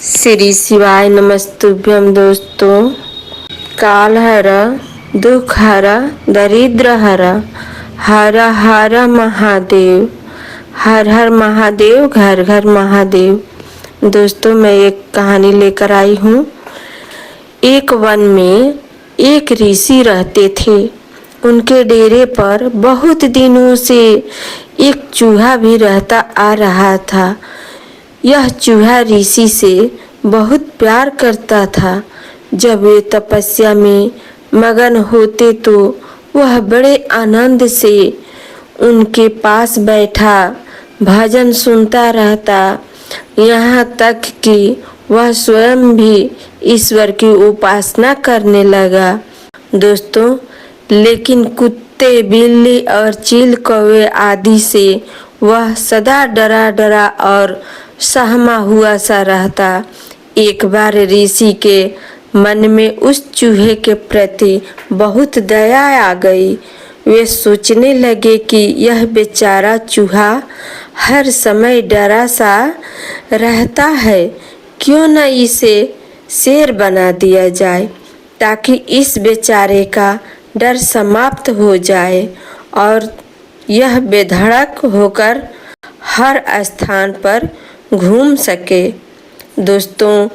श्री शिवाय नमस्तुभ्यम। दोस्तों, काल हर दुख हर दरिद्र हर हर हर महादेव, हर हर महादेव, घर घर महादेव। दोस्तों, मैं एक कहानी लेकर आई हूँ। एक वन में एक ऋषि रहते थे। उनके डेरे पर बहुत दिनों से एक चूहा भी रहता आ रहा था। यह चूहा ऋषि से बहुत प्यार करता था। जब वे तपस्या में मगन होते तो वह बड़े आनंद से उनके पास बैठा भजन सुनता रहता, यहाँ तक कि वह स्वयं भी ईश्वर की उपासना करने लगा। दोस्तों, लेकिन कुत्ते, बिल्ली और चील कौवे आदि से वह सदा डरा डरा और सहमा हुआ सा रहता। एक बार ऋषि के मन में उस चूहे के प्रति बहुत दया आ गई। वे सोचने लगे कि यह बेचारा चूहा हर समय डरा सा रहता है, क्यों न इसे शेर बना दिया जाए, ताकि इस बेचारे का डर समाप्त हो जाए और यह बेधड़क होकर हर स्थान पर घूम सके। दोस्तों,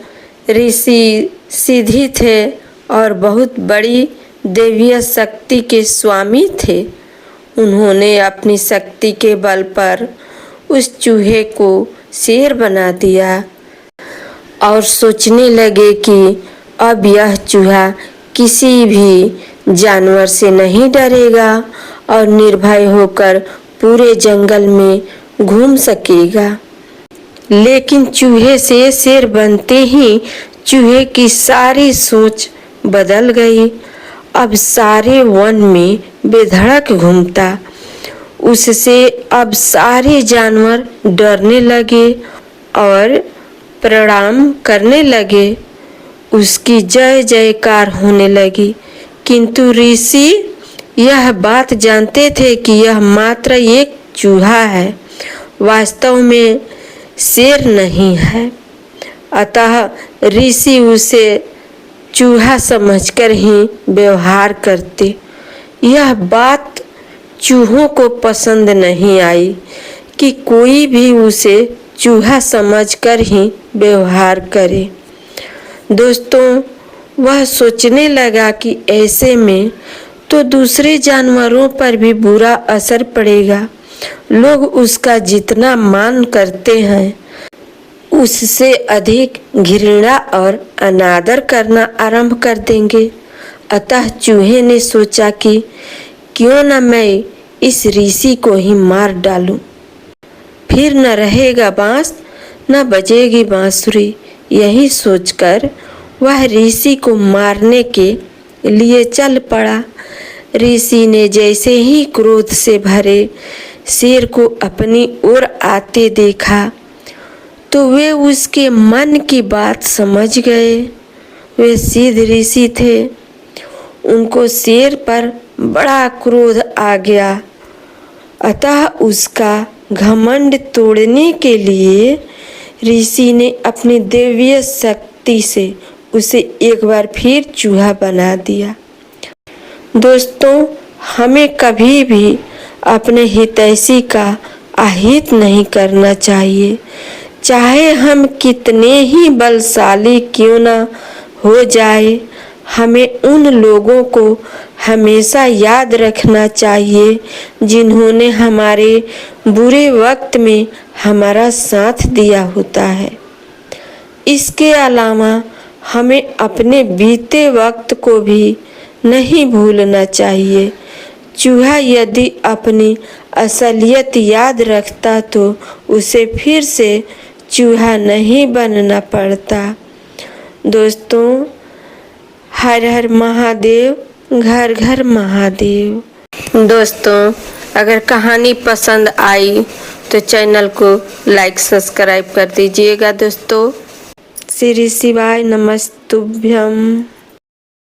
ऋषि सिद्धि थे और बहुत बड़ी दैवीय शक्ति के स्वामी थे। उन्होंने अपनी शक्ति के बल पर उस चूहे को शेर बना दिया और सोचने लगे कि अब यह चूहा किसी भी जानवर से नहीं डरेगा और निर्भय होकर पूरे जंगल में घूम सकेगा। लेकिन चूहे से शेर बनते ही चूहे की सारी सोच बदल गई। अब सारे वन में बेधड़क घूमता। उससे अब सारे जानवर डरने लगे और प्रणाम करने लगे। उसकी जय जयकार होने लगी। किंतु ऋषि यह बात जानते थे कि यह मात्र एक चूहा है, वास्तव में शेर नहीं है। अतः ऋषि उसे चूहा समझकर ही व्यवहार करते। यह बात चूहों को पसंद नहीं आई कि कोई भी उसे चूहा समझकर ही व्यवहार करे। दोस्तों, वह सोचने लगा कि ऐसे में तो दूसरे जानवरों पर भी बुरा असर पड़ेगा। लोग उसका जितना मान करते हैं, उससे अधिक घृणा और अनादर करना आरंभ कर देंगे। अतः चूहे ने सोचा कि क्यों न मैं इस ऋषि को ही मार डालूं। फिर न रहेगा बांस, न बजेगी बांसुरी। यही सोचकर वह ऋषि को मारने के लिए चल पड़ा। ऋषि ने जैसे ही क्रोध से भरे शेर को अपनी ओर आते देखा तो वे उसके मन की बात समझ गए। वे सिद्ध ऋषि थे। उनको शेर पर बड़ा क्रोध आ गया। अतः उसका घमंड तोड़ने के लिए ऋषि ने अपनी दैवीय शक्ति से उसे एक बार फिर चूहा बना दिया। दोस्तों, हमें कभी भी अपने हितैषी का अहित नहीं करना चाहिए। चाहे हम कितने ही बलशाली क्यों न हो जाए, हमें उन लोगों को हमेशा याद रखना चाहिए जिन्होंने हमारे बुरे वक्त में हमारा साथ दिया होता है। इसके अलावा हमें अपने बीते वक्त को भी नहीं भूलना चाहिए। चूहा यदि अपनी असलियत याद रखता तो उसे फिर से चूहा नहीं बनना पड़ता। दोस्तों, हर हर महादेव, घर घर महादेव। दोस्तों, अगर कहानी पसंद आई तो चैनल को लाइक सब्सक्राइब कर दीजिएगा। दोस्तों, श्री शिवाय नमस्तुभ्यम।